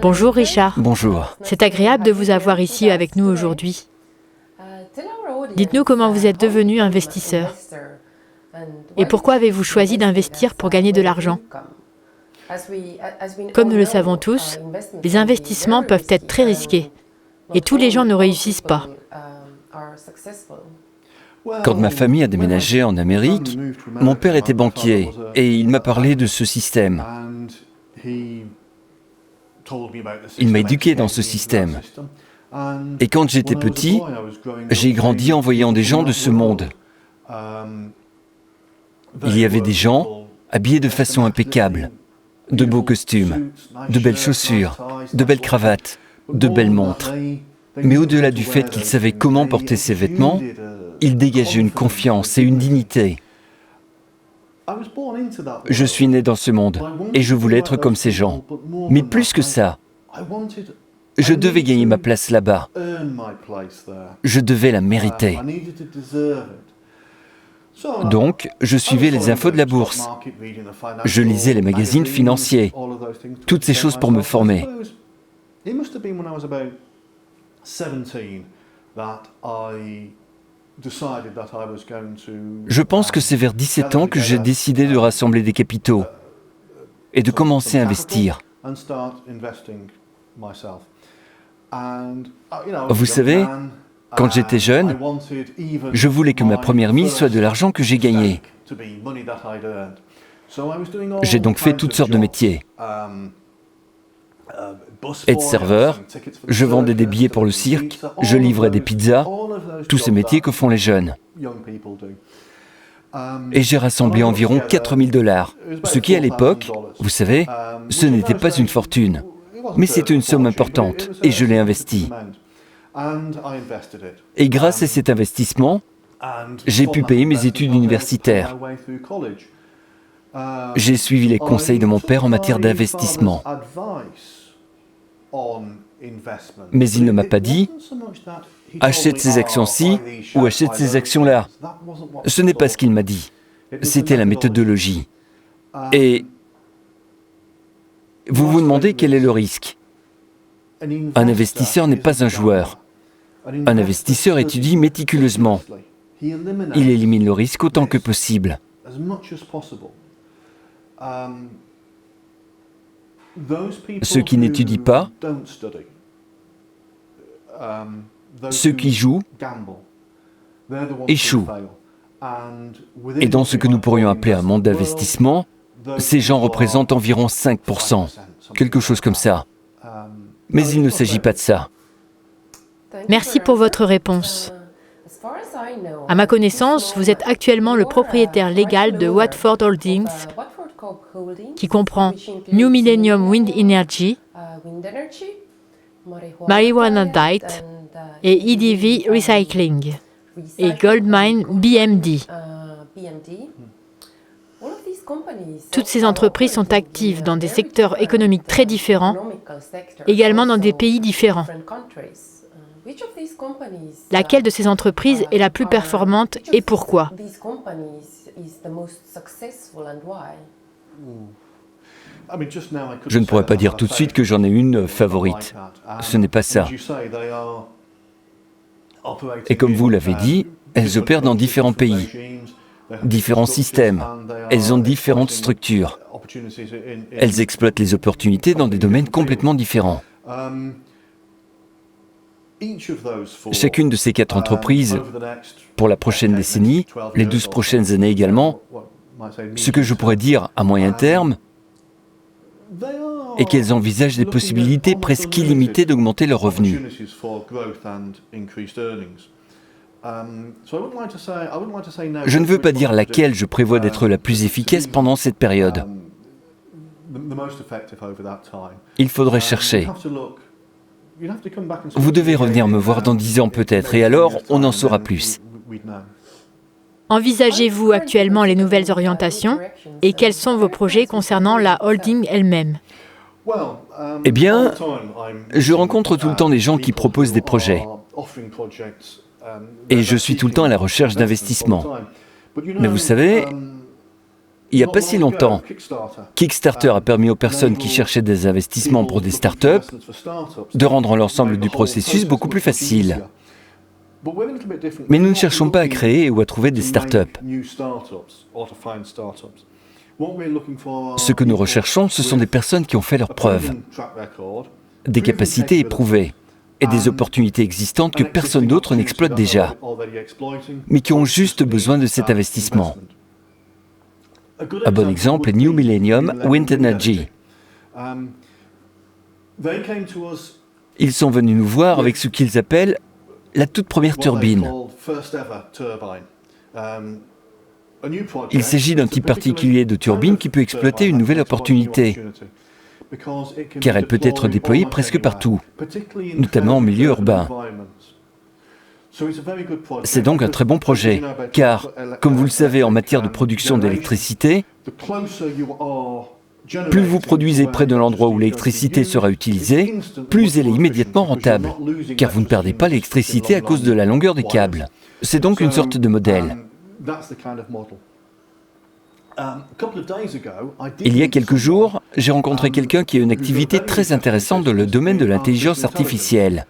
Bonjour Richard. Bonjour. C'est agréable de vous avoir ici avec nous aujourd'hui. Dites-nous comment vous êtes devenu investisseur et pourquoi avez-vous choisi d'investir pour gagner de l'argent? Comme nous le savons tous, les investissements peuvent être très risqués et tous les gens ne réussissent pas. Quand ma famille a déménagé en Amérique, mon père était banquier et il m'a parlé de ce système. Il m'a éduqué dans ce système. Et quand j'étais petit, j'ai grandi en voyant des gens de ce monde. Il y avait des gens habillés de façon impeccable, de beaux costumes, de belles chaussures, de belles cravates, de belles montres. Mais au-delà du fait qu'ils savaient comment porter ces vêtements, ils dégageaient une confiance et une dignité. Je suis né dans ce monde et je voulais être comme ces gens. Mais plus que ça, je devais gagner ma place là-bas. Je devais la mériter. Donc, je suivais les infos de la bourse. Je lisais les magazines financiers. Toutes ces choses pour me former. Je pense que c'est vers 17 ans que j'ai décidé de rassembler des capitaux et de commencer à investir. Vous savez, quand j'étais jeune, je voulais que ma première mise soit de l'argent que j'ai gagné. J'ai donc fait toutes sortes de métiers. Aide-serveur, je vendais des billets pour le cirque, je livrais des pizzas, tous ces métiers que font les jeunes. Et j'ai rassemblé environ 4 000 $, ce qui à l'époque, vous savez, ce n'était pas une fortune, mais c'était une somme importante, et je l'ai investie. Et grâce à cet investissement, j'ai pu payer mes études universitaires. J'ai suivi les conseils de mon père en matière d'investissement. Mais il ne m'a pas dit « achète ces actions-ci ou achète ces actions-là ». Ce n'est pas ce qu'il m'a dit. C'était la méthodologie. Et vous vous demandez quel est le risque. Un investisseur n'est pas un joueur. Un investisseur étudie méticuleusement. Il élimine le risque autant que possible. Ceux qui n'étudient pas, ceux qui jouent, échouent. Et dans ce que nous pourrions appeler un monde d'investissement, ces gens représentent environ 5%, quelque chose comme ça. Mais il ne s'agit pas de ça. Merci pour votre réponse. À ma connaissance, vous êtes actuellement le propriétaire légal de Watford Holdings, qui comprend New Millennium Wind Energy, Marijuana Diet et EDV Recycling et Goldmine BMD. Toutes ces entreprises sont actives dans des secteurs économiques très différents, également dans des pays différents. Laquelle de ces entreprises est la plus performante et pourquoi? Je ne pourrais pas dire tout de suite que j'en ai une favorite. Ce n'est pas ça. Et comme vous l'avez dit, elles opèrent dans différents pays, différents systèmes. Elles ont différentes structures. Elles exploitent les opportunités dans des domaines complètement différents. Chacune de ces 4 entreprises, pour la prochaine décennie, les 12 prochaines années également, ce que je pourrais dire à moyen terme est qu'elles envisagent des possibilités presque illimitées d'augmenter leurs revenus. Je ne veux pas dire laquelle je prévois d'être la plus efficace pendant cette période. Il faudrait chercher. Vous devez revenir me voir dans 10 ans peut-être, et alors on en saura plus. Envisagez-vous actuellement les nouvelles orientations et quels sont vos projets concernant la holding elle-même? Eh bien, je rencontre tout le temps des gens qui proposent des projets. Et je suis tout le temps à la recherche d'investissements. Mais vous savez, il n'y a pas si longtemps, Kickstarter a permis aux personnes qui cherchaient des investissements pour des startups de rendre l'ensemble du processus beaucoup plus facile. Mais nous ne cherchons pas à créer ou à trouver des startups. Ce que nous recherchons, ce sont des personnes qui ont fait leurs preuves, des capacités éprouvées et des opportunités existantes que personne d'autre n'exploite déjà, mais qui ont juste besoin de cet investissement. Un bon exemple est New Millennium Wind Energy. Ils sont venus nous voir avec ce qu'ils appellent la toute première turbine. Il s'agit d'un type particulier de turbine qui peut exploiter une nouvelle opportunité, car elle peut être déployée presque partout, notamment en milieu urbain. C'est donc un très bon projet, car, comme vous le savez, en matière de production d'électricité, plus vous produisez près de l'endroit où l'électricité sera utilisée, plus elle est immédiatement rentable, car vous ne perdez pas l'électricité à cause de la longueur des câbles. C'est donc une sorte de modèle. Il y a quelques jours, j'ai rencontré quelqu'un qui a une activité très intéressante dans le domaine de l'intelligence artificielle.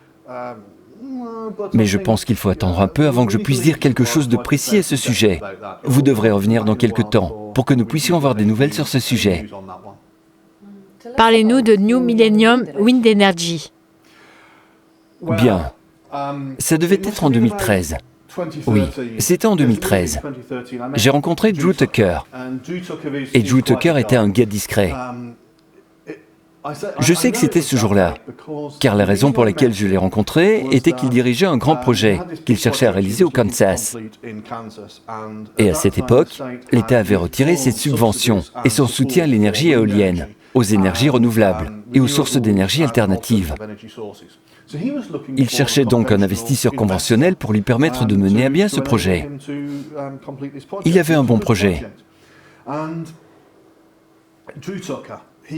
Mais je pense qu'il faut attendre un peu avant que je puisse dire quelque chose de précis à ce sujet. Vous devrez revenir dans quelques temps pour que nous puissions avoir des nouvelles sur ce sujet. Parlez-nous de New Millennium Wind Energy. Bien. Ça devait être en 2013. Oui, c'était en 2013. J'ai rencontré Drew Tucker. Et Drew Tucker était un gars discret. Je sais que c'était ce jour-là, car la raison pour laquelle je l'ai rencontré était qu'il dirigeait un grand projet qu'il cherchait à réaliser au Kansas. Et à cette époque, l'État avait retiré ses subventions et son soutien à l'énergie éolienne, aux énergies renouvelables et aux sources d'énergie alternatives. Il cherchait donc un investisseur conventionnel pour lui permettre de mener à bien ce projet. Il avait un bon projet.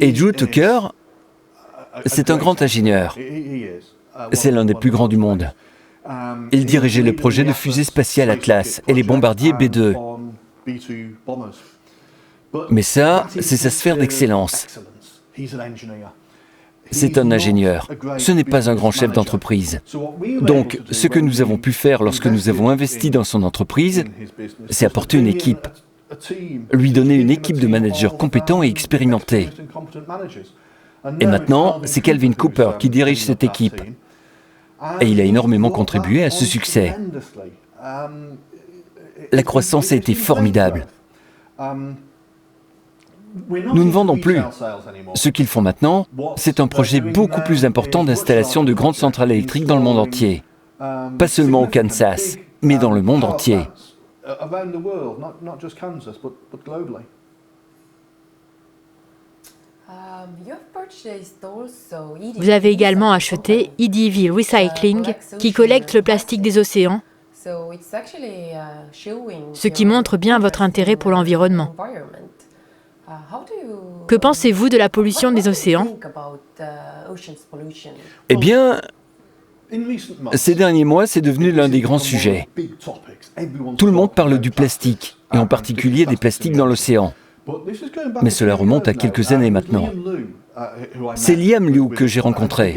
Et Drew Tucker, c'est un grand ingénieur. C'est l'un des plus grands du monde. Il dirigeait le projet de fusée spatiale Atlas et les bombardiers B-2. Mais ça, c'est sa sphère d'excellence. C'est un ingénieur. Ce n'est pas un grand chef d'entreprise. Donc, ce que nous avons pu faire lorsque nous avons investi dans son entreprise, c'est apporter une équipe. Lui donner une équipe de managers compétents et expérimentés. Et maintenant, c'est Calvin Cooper qui dirige cette équipe. Et il a énormément contribué à ce succès. La croissance a été formidable. Nous ne vendons plus. Ce qu'ils font maintenant, c'est un projet beaucoup plus important d'installation de grandes centrales électriques dans le monde entier. Pas seulement au Kansas, mais dans le monde entier. Vous avez également acheté EDV Recycling, qui collecte le plastique des océans, ce qui montre bien votre intérêt pour l'environnement. Que pensez-vous de la pollution des océans? Eh bien, ces derniers mois, c'est devenu l'un des grands sujets. Tout le monde parle du plastique, et en particulier des plastiques dans l'océan. Mais cela remonte à quelques années maintenant. C'est Liam Liu que j'ai rencontré.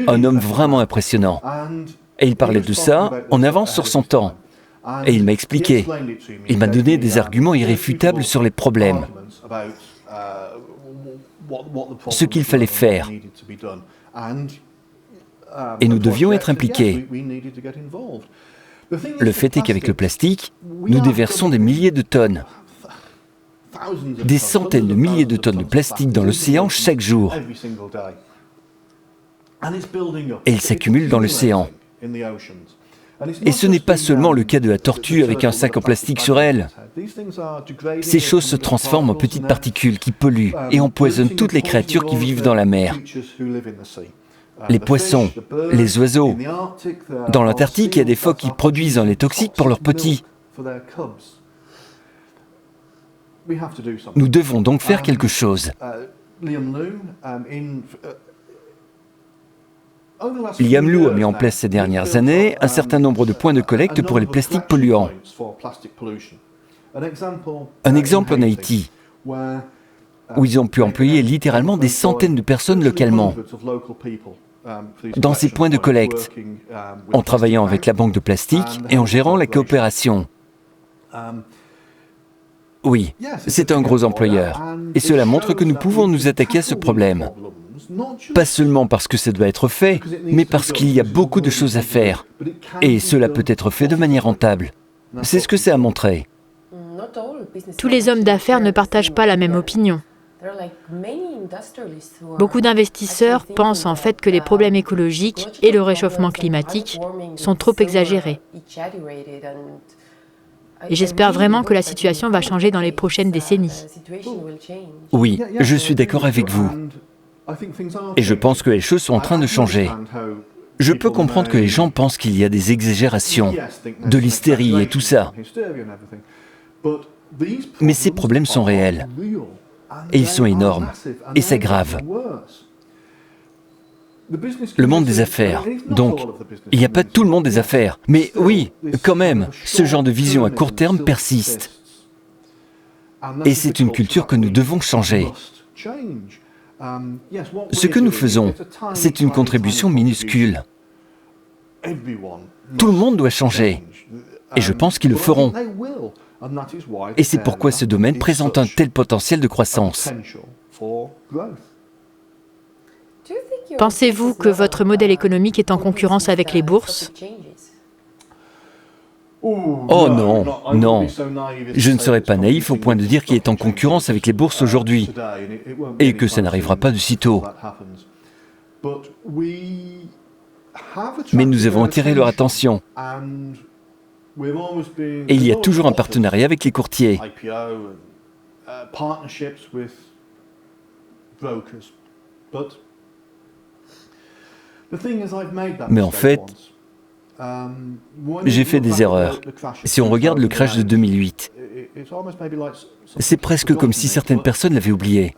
Un homme vraiment impressionnant. Et il parlait de ça en avance sur son temps. Et il m'a expliqué. Il m'a donné des arguments irréfutables sur les problèmes. Ce qu'il fallait faire. Et nous devions être impliqués. Le fait est qu'avec le plastique, nous déversons des milliers de tonnes. Des centaines de milliers de tonnes de plastique dans l'océan chaque jour. Et il s'accumule dans l'océan. Et ce n'est pas seulement le cas de la tortue avec un sac en plastique sur elle. Ces choses se transforment en petites particules qui polluent et empoisonnent toutes les créatures qui vivent dans la mer. Les poissons, les oiseaux. Dans l'Antarctique, il y a des phoques qui produisent un lait toxique pour leurs petits. Nous devons donc faire quelque chose. Liam Liu a mis en place ces dernières années un certain nombre de points de collecte pour les plastiques polluants. Un exemple en Haïti, où ils ont pu employer littéralement des centaines de personnes localement dans ces points de collecte, en travaillant avec la banque de plastique et en gérant la coopération. Oui, c'est un gros employeur. Et cela montre que nous pouvons nous attaquer à ce problème. Pas seulement parce que ça doit être fait, mais parce qu'il y a beaucoup de choses à faire. Et cela peut être fait de manière rentable. C'est ce que ça a montré. Tous les hommes d'affaires ne partagent pas la même opinion. Beaucoup d'investisseurs pensent en fait que les problèmes écologiques et le réchauffement climatique sont trop exagérés. Et j'espère vraiment que la situation va changer dans les prochaines décennies. Oui, je suis d'accord avec vous. Et je pense que les choses sont en train de changer. Je peux comprendre que les gens pensent qu'il y a des exagérations, de l'hystérie et tout ça. Mais ces problèmes sont réels. Et ils sont énormes. Et c'est grave. Le monde des affaires. Donc, il n'y a pas tout le monde des affaires. Mais oui, quand même, ce genre de vision à court terme persiste. Et c'est une culture que nous devons changer. Ce que nous faisons, c'est une contribution minuscule. Tout le monde doit changer. Et je pense qu'ils le feront. Et c'est pourquoi ce domaine présente un tel potentiel de croissance. Pensez-vous que votre modèle économique est en concurrence avec les bourses? Oh non, non. Je ne serais pas naïf au point de dire qu'il est en concurrence avec les bourses aujourd'hui et que ça n'arrivera pas de sitôt. Mais nous avons attiré leur attention. Et il y a toujours un partenariat avec les courtiers. Mais en fait, j'ai fait des erreurs. Si on regarde le crash de 2008, c'est presque comme si certaines personnes l'avaient oublié.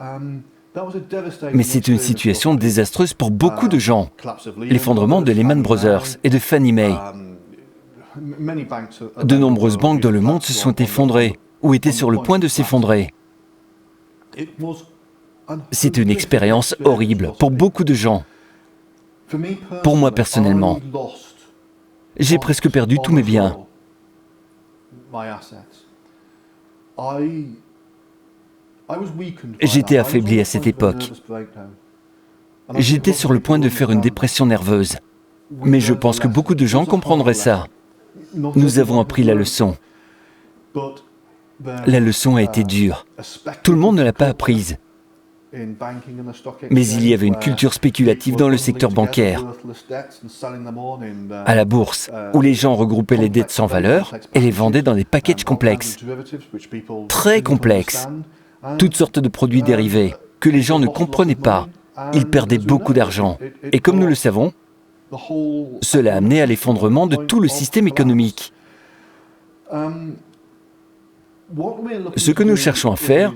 Mais c'est une situation désastreuse pour beaucoup de gens. L'effondrement de Lehman Brothers et de Fannie Mae. De nombreuses banques dans le monde se sont effondrées ou étaient sur le point de s'effondrer. C'est une expérience horrible pour beaucoup de gens. Pour moi personnellement, j'ai presque perdu tous mes biens. J'étais affaibli à cette époque. J'étais sur le point de faire une dépression nerveuse. Mais je pense que beaucoup de gens comprendraient ça. Nous avons appris la leçon. La leçon a été dure. Tout le monde ne l'a pas apprise. Mais il y avait une culture spéculative dans le secteur bancaire, à la bourse, où les gens regroupaient les dettes sans valeur et les vendaient dans des packages complexes, très complexes, toutes sortes de produits dérivés que les gens ne comprenaient pas. Ils perdaient beaucoup d'argent. Et comme nous le savons, cela a amené à l'effondrement de tout le système économique. Ce que nous cherchons à faire,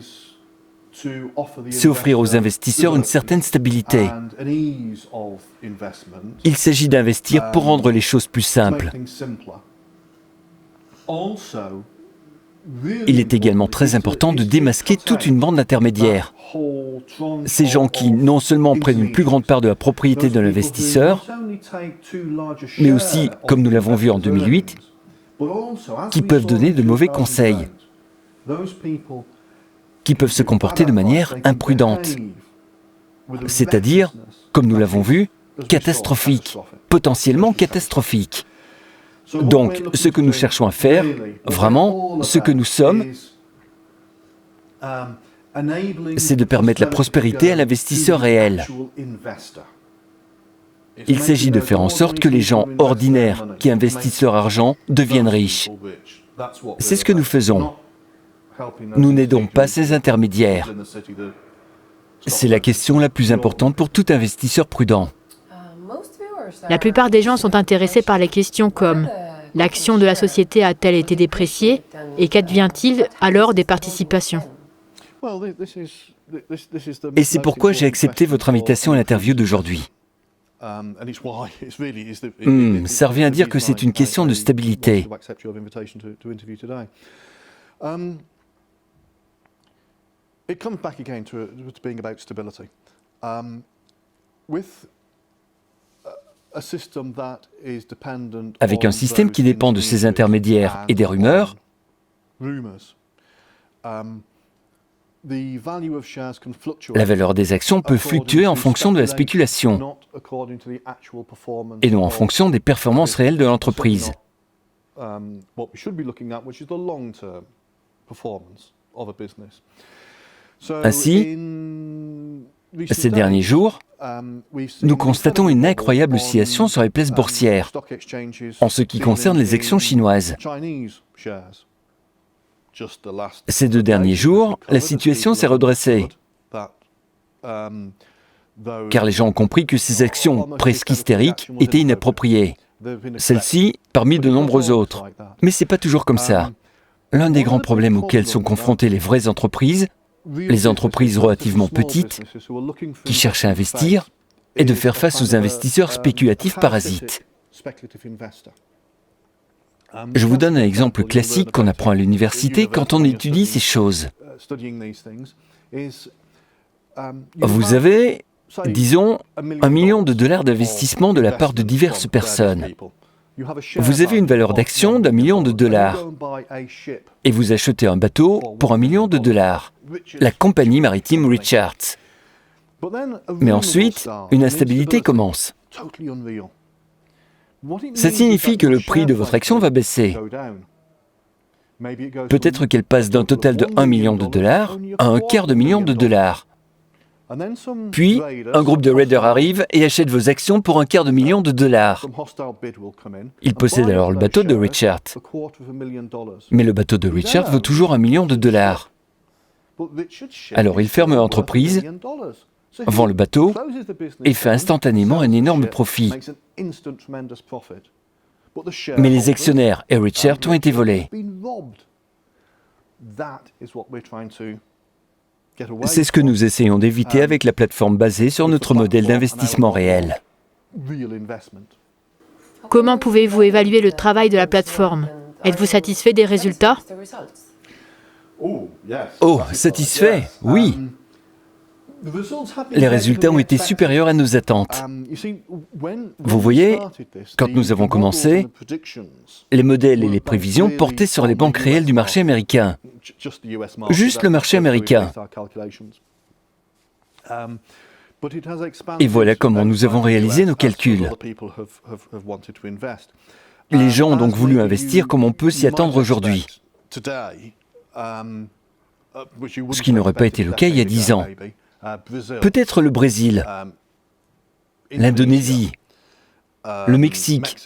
c'est offrir aux investisseurs une certaine stabilité. Il s'agit d'investir pour rendre les choses plus simples. Il est également très important de démasquer toute une bande d'intermédiaires. Ces gens qui, non seulement prennent une plus grande part de la propriété de l'investisseur, mais aussi, comme nous l'avons vu en 2008, qui peuvent donner de mauvais conseils, qui peuvent se comporter de manière imprudente, c'est-à-dire, comme nous l'avons vu, catastrophique, potentiellement catastrophique. Donc, ce que nous cherchons à faire, vraiment, ce que nous sommes, c'est de permettre la prospérité à l'investisseur réel. Il s'agit de faire en sorte que les gens ordinaires qui investissent leur argent deviennent riches. C'est ce que nous faisons. Nous n'aidons pas ces intermédiaires. C'est la question la plus importante pour tout investisseur prudent. La plupart des gens sont intéressés par les questions comme « L'action de la société a-t-elle été dépréciée et qu'advient-il alors des participations ?» Et c'est pourquoi j'ai accepté votre invitation à l'interview d'aujourd'hui. Ça revient à dire que c'est une question de stabilité. It comes back again to being about stability. With a system that is dependent Avec un système qui dépend de ces intermédiaires et des rumeurs, la valeur des actions peut fluctuer en fonction de la spéculation et non en fonction des performances réelles de l'entreprise. Ainsi, ces derniers jours, nous constatons une incroyable oscillation sur les places boursières en ce qui concerne les actions chinoises. Ces 2 derniers jours, la situation s'est redressée, car les gens ont compris que ces actions presque hystériques étaient inappropriées. Celles-ci, parmi de nombreuses autres. Mais ce n'est pas toujours comme ça. L'un des grands problèmes auxquels sont confrontées les vraies entreprises, les entreprises relativement petites, qui cherchent à investir, est de faire face aux investisseurs spéculatifs parasites. Je vous donne un exemple classique qu'on apprend à l'université quand on étudie ces choses. Vous avez, disons, $1 million d'investissement de la part de diverses personnes. Vous avez une valeur d'action d'$1 million et vous achetez un bateau pour $1 million, la compagnie maritime Richards. Mais ensuite, une instabilité commence. Ça signifie que le prix de votre action va baisser. Peut-être qu'elle passe d'un total de $1 million à $250,000. Puis, un groupe de raiders arrive et achète vos actions pour $250,000. Il possède alors le bateau de Richard. Mais le bateau de Richard vaut toujours $1 million. Alors il ferme l'entreprise, vend le bateau et fait instantanément un énorme profit. Mais les actionnaires et Richard ont été volés. C'est ce que nous essayons d'éviter avec la plateforme basée sur notre modèle d'investissement réel. Comment pouvez-vous évaluer le travail de la plateforme? Êtes-vous satisfait des résultats? Oh, satisfait, oui. Les résultats ont été supérieurs à nos attentes. Vous voyez, quand nous avons commencé, les modèles et les prévisions portaient sur les banques réelles du marché américain. Juste le marché américain. Et voilà comment nous avons réalisé nos calculs. Les gens ont donc voulu investir comme on peut s'y attendre aujourd'hui. Ce qui n'aurait pas été le cas il y a 10 ans. Peut-être le Brésil, l'Indonésie, le Mexique,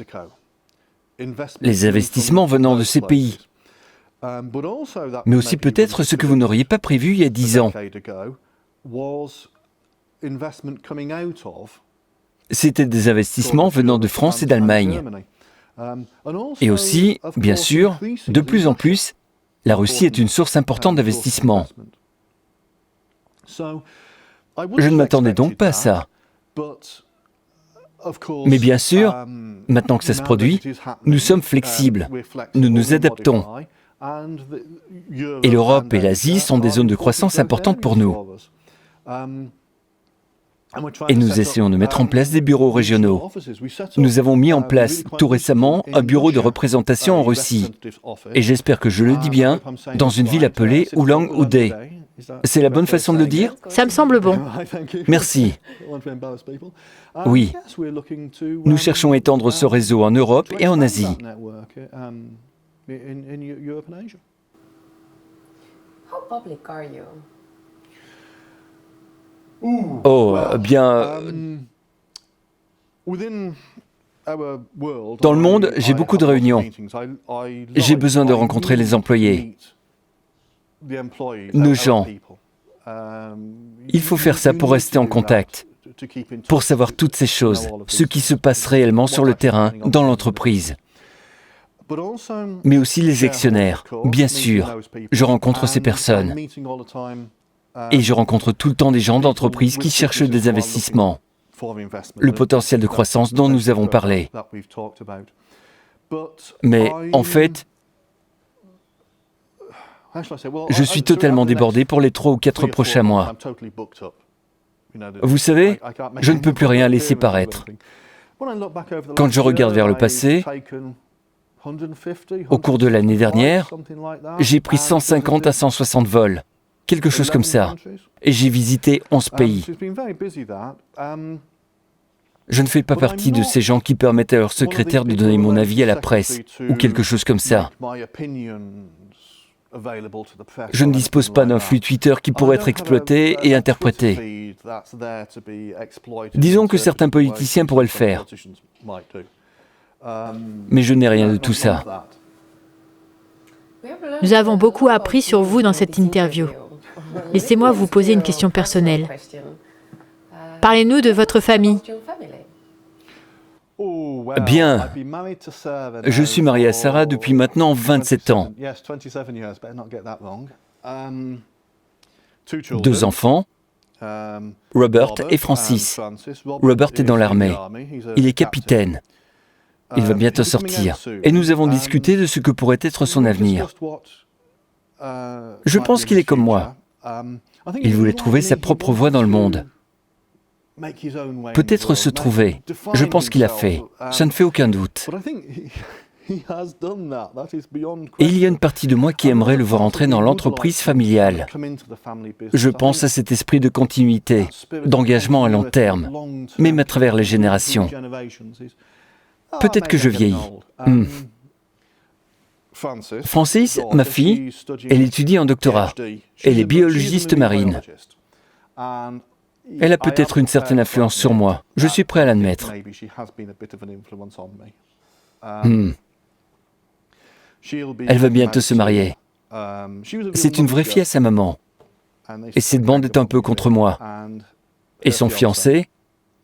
les investissements venant de ces pays, mais aussi peut-être ce que vous n'auriez pas prévu il y a 10 ans. C'était des investissements venant de France et d'Allemagne. Et aussi, bien sûr, de plus en plus, la Russie est une source importante d'investissement. Je ne m'attendais donc pas à ça. Mais bien sûr, maintenant que ça se produit, nous sommes flexibles, nous nous adaptons. Et l'Europe et l'Asie sont des zones de croissance importantes pour nous. Et nous essayons de mettre en place des bureaux régionaux. Nous avons mis en place tout récemment un bureau de représentation en Russie. Et j'espère que je le dis bien, dans une ville appelée Ulan-Ude. C'est la bonne façon de le dire? Ça me semble bon. Merci. Oui. Nous cherchons à étendre ce réseau en Europe et en Asie. Oh, bien... Dans le monde, j'ai beaucoup de réunions. J'ai besoin de rencontrer les employés, nos gens. Il faut faire ça pour rester en contact, pour savoir toutes ces choses, ce qui se passe réellement sur le terrain, dans l'entreprise. Mais aussi les actionnaires, bien sûr. Je rencontre ces personnes. Et je rencontre tout le temps des gens d'entreprise qui cherchent des investissements. Le potentiel de croissance dont nous avons parlé. Mais en fait, Je suis totalement débordé pour les 3 ou 4 prochains mois. Vous savez, je ne peux plus rien laisser paraître. Quand je regarde vers le passé, au cours de l'année dernière, j'ai pris 150 à 160 vols, quelque chose comme ça, et j'ai visité 11 pays. Je ne fais pas partie de ces gens qui permettent à leur secrétaire de donner mon avis à la presse, ou quelque chose comme ça. Je ne dispose pas d'un flux Twitter qui pourrait être exploité et interprété. Disons que certains politiciens pourraient le faire. Mais je n'ai rien de tout ça. Nous avons beaucoup appris sur vous dans cette interview. Laissez-moi vous poser une question personnelle. Parlez-nous de votre famille. Bien. Je suis marié à Sarah depuis maintenant 27 ans. 2 enfants, Robert et Francis. Robert est dans l'armée. Il est capitaine. Il va bientôt sortir. Et nous avons discuté de ce que pourrait être son avenir. Je pense qu'il est comme moi. Il voulait trouver sa propre voie dans le monde. Peut-être se trouver. Je pense qu'il a fait. Ça ne fait aucun doute. Et il y a une partie de moi qui aimerait le voir entrer dans l'entreprise familiale. Je pense à cet esprit de continuité, d'engagement à long terme, même à travers les générations. Peut-être que je vieillis. Francis, ma fille, elle étudie en doctorat. Elle est biologiste marine. Elle a peut-être une certaine influence sur moi. Je suis prêt à l'admettre. Elle va bientôt se marier. C'est une vraie fille à sa maman. Et cette bande est un peu contre moi. Et son fiancé,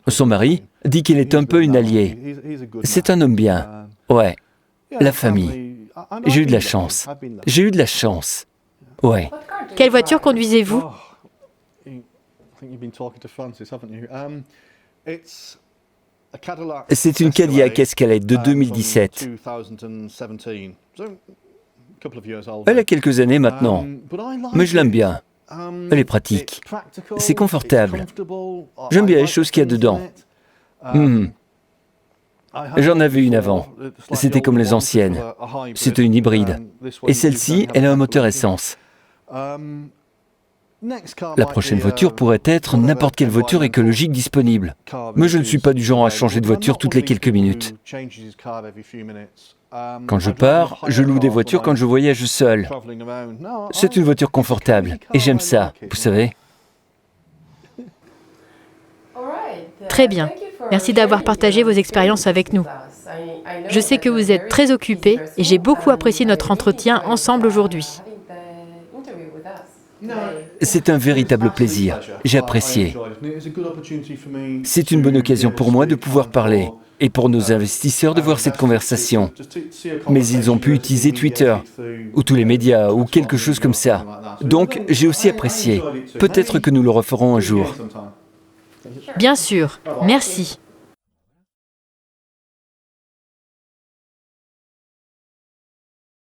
son mari, dit qu'il est un peu une alliée. C'est un homme bien. Ouais. La famille. J'ai eu de la chance. J'ai eu de la chance. Ouais. Quelle voiture conduisez-vous? C'est une Cadillac Escalade de 2017. Elle a quelques années maintenant, mais je l'aime bien. Elle est pratique. C'est confortable. J'aime bien les choses qu'il y a dedans. J'en avais une avant. C'était comme les anciennes. C'était une hybride. Et celle-ci, elle a un moteur essence. La prochaine voiture pourrait être n'importe quelle voiture écologique disponible. Mais je ne suis pas du genre à changer de voiture toutes les quelques minutes. Quand je pars, je loue des voitures quand je voyage seul. C'est une voiture confortable. Et j'aime ça, vous savez. Très bien. Merci d'avoir partagé vos expériences avec nous. Je sais que vous êtes très occupé et j'ai beaucoup apprécié notre entretien ensemble aujourd'hui. C'est un véritable plaisir. J'ai apprécié. C'est une bonne occasion pour moi de pouvoir parler et pour nos investisseurs de voir cette conversation. Mais ils ont pu utiliser Twitter ou tous les médias ou quelque chose comme ça. Donc, j'ai aussi apprécié. Peut-être que nous le referons un jour. Bien sûr. Merci.